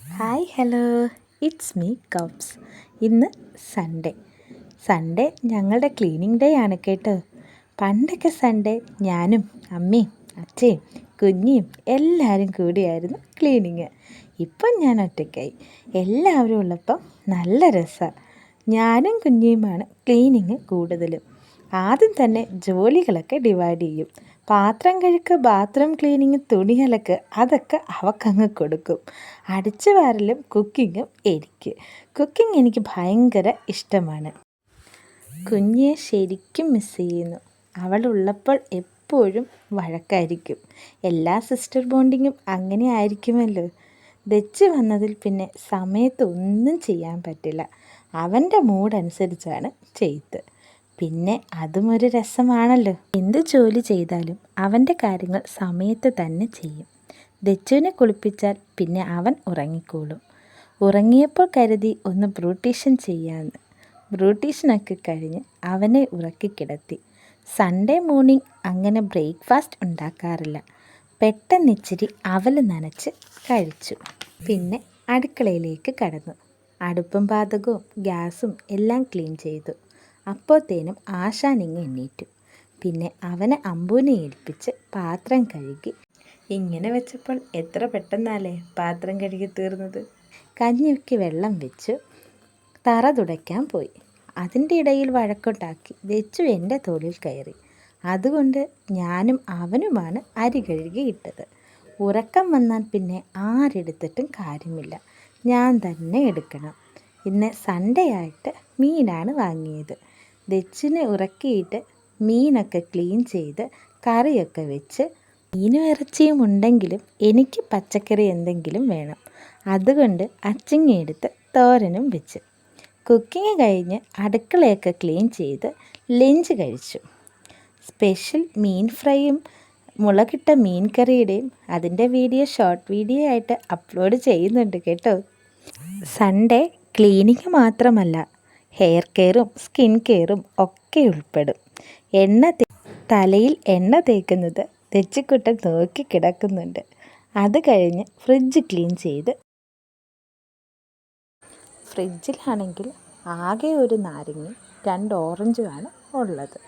Hi hello, it's me cups. ഇന്ന് Sunday ഞങ്ങളുടെ cleaning day ആണ് കേട്ടോ. പണ്ടൊക്കെ സൺഡേ ഞാനും അമ്മയും അച്ഛയും കുഞ്ഞിയും എല്ലാവരും കൂടിയായിരുന്നു ക്ലീനിങ്. ഇപ്പം ഞാൻ ഒറ്റയ്ക്കായി. എല്ലാവരും ഉള്ളപ്പം നല്ല രസമാണ്. ഞാനും കുഞ്ഞിയുമാണ് ക്ലീനിങ് കൂടുതലും. ആദ്യം തന്നെ ജോലികളൊക്കെ ഡിവൈഡ് ചെയ്യും. പാത്രം കഴുക്ക്, ബാത്റൂം ക്ലീനിങ്, തുണി അലക്ക് അതൊക്കെ അവക്കങ്ങ് കൊടുക്കും. അടിച്ചു വാരലും കുക്കിങ്ങും കുക്കിംഗ് എനിക്ക് ഭയങ്കര ഇഷ്ടമാണ്. കുഞ്ഞിയെ ശരിക്കും മിസ് ചെയ്യുന്നു. അവളുള്ളപ്പോൾ എപ്പോഴും വഴക്കായിരിക്കും. എല്ലാ സിസ്റ്റർ ബോണ്ടിങ്ങും അങ്ങനെ ആയിരിക്കുമല്ലോ. ദച്ച് വന്നതിൽ പിന്നെ സമയത്ത് ഒന്നും ചെയ്യാൻ പറ്റില്ല. അവൻ്റെ മൂഡനുസരിച്ചാണ് ചെയ്ത്. പിന്നെ അതും ഒരു രസമാണല്ലോ. എന്ത് ജോലി ചെയ്താലും അവൻ്റെ കാര്യങ്ങൾ സമയത്ത് തന്നെ ചെയ്യും. ദച്ചുവിനെ കുളിപ്പിച്ചാൽ പിന്നെ അവൻ ഉറങ്ങിക്കോളും. ഉറങ്ങിയപ്പോൾ കരുതി ഒന്ന് ബ്യൂട്ടീഷ്യൻ ചെയ്യാമെന്ന്. ബ്യൂട്ടീഷ്യനൊക്കെ കഴിഞ്ഞ് അവനെ ഉറക്കിക്കിടത്തി. സൺഡേ മോർണിംഗ് അങ്ങനെ ബ്രേക്ക്ഫാസ്റ്റ് ഉണ്ടാക്കാറില്ല. പെട്ടെന്ന് ഇച്ചിരി അവൽ നനച്ച് കഴിച്ചു. പിന്നെ അടുക്കളയിലേക്ക് കടന്നു. അടുപ്പും പാചകവും ഗ്യാസും എല്ലാം ക്ലീൻ ചെയ്തു. അപ്പോഴത്തേനും ആശാനിങ്ങ് എണ്ണീറ്റു. പിന്നെ അവനെ അമ്പൂനെ ഏൽപ്പിച്ച് പാത്രം കഴുകി. ഇങ്ങനെ വെച്ചപ്പോൾ എത്ര പെട്ടെന്നാലേ പാത്രം കഴുകി തീർന്നത്. കഞ്ഞിക്ക് വെള്ളം വെച്ചു തറ തുടയ്ക്കാൻ പോയി. അതിൻ്റെ ഇടയിൽ വഴക്കുണ്ടാക്കി വെച്ചു എൻ്റെ തോളിൽ കയറി. അതുകൊണ്ട് ഞാനും അവനുമാണ് അരി കഴുകി ഇട്ടത്. ഉറക്കം വന്നാൽ പിന്നെ ആരെടുത്തിട്ടും കാര്യമില്ല, ഞാൻ തന്നെ എടുക്കണം. ഇന്ന് സൺഡേ ആയിട്ട് മീനാണ് വാങ്ങിയത്. ദച്ചിനെ ഉറക്കിയിട്ട് മീനൊക്കെ ക്ലീൻ ചെയ്ത് കറിയൊക്കെ വെച്ച്. മീനും ഇറച്ചിയും ഉണ്ടെങ്കിലും എനിക്ക് പച്ചക്കറി എന്തെങ്കിലും വേണം. അതുകൊണ്ട് അച്ചിങ്ങ എടുത്ത് തോരനും വെച്ച്. കുക്കിംഗ് കഴിഞ്ഞ് അടുക്കളയൊക്കെ ക്ലീൻ ചെയ്ത് ലഞ്ച് കഴിച്ചു. സ്പെഷ്യൽ മീൻ ഫ്രൈയും മുളകിട്ട മീൻ കറിയുടെയും അതിൻ്റെ വീഡിയോ ഷോർട്ട് വീഡിയോ ആയിട്ട് അപ്ലോഡ് ചെയ്യുന്നുണ്ട് കേട്ടോ. സൺഡേ ക്ലീനിങ് മാത്രമല്ല, ഹെയർ കെയറും സ്കിൻ കെയറും ഒക്കെ ഉൾപ്പെടും. തലയിൽ എണ്ണ തേക്കുന്നത് തെച്ചിക്കുട്ടൻ നോക്കി കിടക്കുന്നുണ്ട്. അത് കഴിഞ്ഞ് ഫ്രിഡ്ജ് ക്ലീൻ ചെയ്ത്. ഫ്രിഡ്ജിലാണെങ്കിൽ ആകെ ഒരു നാരങ്ങയും 2 ഓറഞ്ചുമാണ് ഉള്ളത്.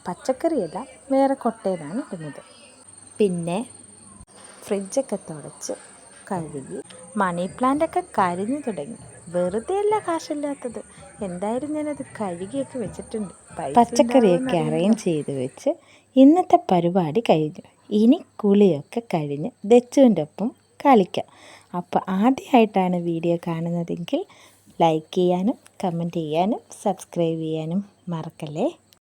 പച്ചക്കറിയെല്ലാം വേറെ കൊട്ടയിലാണ് ഇടുന്നത്. പിന്നെ ഫ്രിഡ്ജൊക്കെ തുടച്ച് കഴുകി. മണി പ്ലാന്റൊക്കെ കരിഞ്ഞു തുടങ്ങി. വെറുതെ അല്ല കാശില്ലാത്തത്. എന്തായാലും ഞാനത് കഴുകിയൊക്കെ വെച്ചിട്ടുണ്ട്. പച്ചക്കറിയൊക്കെ അറേഞ്ച് ചെയ്ത് വെച്ച് ഇന്നത്തെ പരിപാടി കഴിഞ്ഞു. ഇനി കുളിയൊക്കെ കഴിഞ്ഞ് ദച്ചുവിൻ്റെ ഒപ്പം കളിക്കാം. അപ്പോൾ ആദ്യമായിട്ടാണ് വീഡിയോ കാണുന്നതെങ്കിൽ ലൈക്ക് ചെയ്യാനും കമൻറ്റ് ചെയ്യാനും സബ്സ്ക്രൈബ് ചെയ്യാനും മറക്കല്ലേ.